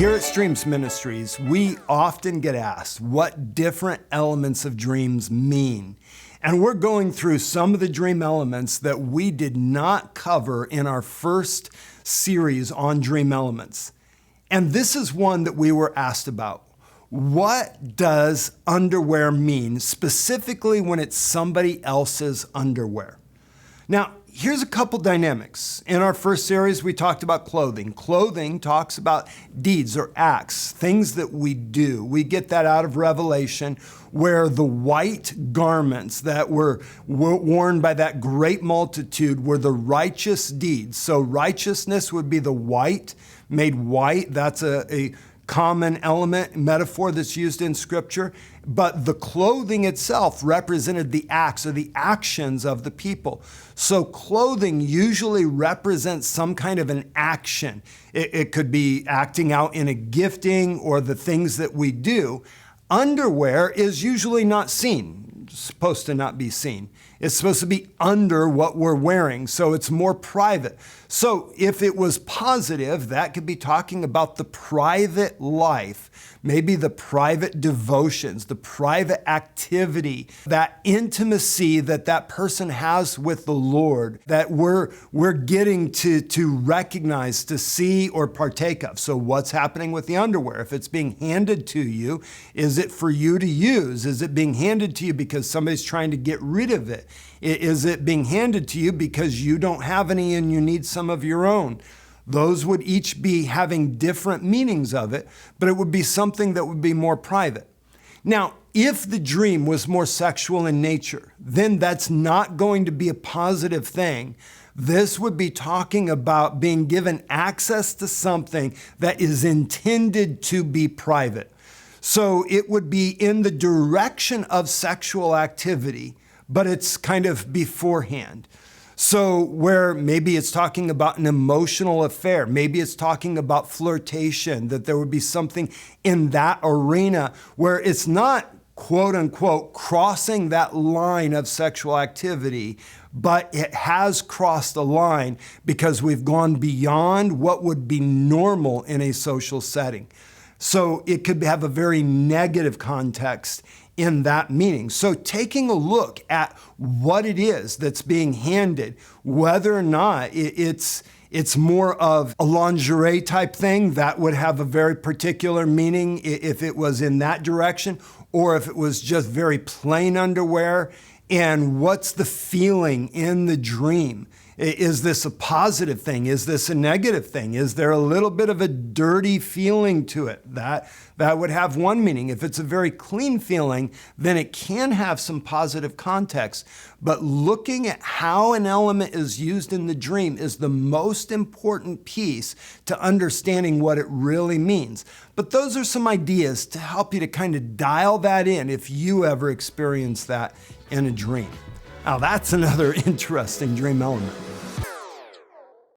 Here at Streams Ministries, we often get asked what different elements of dreams mean. And we're going through some of the dream elements that we did not cover in our first series on dream elements. And this is one that we were asked about. What does underwear mean, specifically when it's somebody else's underwear? Now, here's a couple dynamics. In our first series, we talked about clothing. Clothing talks about deeds or acts, things that we do. We get that out of Revelation, where the white garments that were worn by that great multitude were the righteous deeds. So righteousness would be the white, made white. That's a common element, metaphor that's used in Scripture. But the clothing itself represented the acts or the actions of the people. So clothing usually represents some kind of an action. It could be acting out in a gifting or the things that we do. Underwear is usually not seen. It's supposed to not be seen. It's supposed to be under what we're wearing, so it's more private. So if it was positive, that could be talking about the private life, maybe the private devotions, the private activity, that intimacy that that person has with the Lord that we're getting to recognize, to see, or partake of. So what's happening with the underwear? If it's being handed to you, is it for you to use? Is it being handed to you because somebody's trying to get rid of it? Is it being handed to you because you don't have any and you need some of your own? Those would each be having different meanings of it, but it would be something that would be more private. Now, if the dream was more sexual in nature, then that's not going to be a positive thing. This would be talking about being given access to something that is intended to be private. So it would be in the direction of sexual activity, but it's kind of beforehand. So where maybe it's talking about an emotional affair, maybe it's talking about flirtation, that there would be something in that arena where it's not, quote unquote, crossing that line of sexual activity, but it has crossed a line because we've gone beyond what would be normal in a social setting. So it could have a very negative context in that meaning. So taking a look at what it is that's being handed, whether or not it's more of a lingerie type thing, that would have a very particular meaning if it was in that direction, or if it was just very plain underwear. And what's the feeling in the dream? Is this a positive thing? Is this a negative thing? Is there a little bit of a dirty feeling to it? That would have one meaning. If it's a very clean feeling, then it can have some positive context. But looking at how an element is used in the dream is the most important piece to understanding what it really means. But those are some ideas to help you to kind of dial that in if you ever experience that in a dream. Now that's another interesting dream element.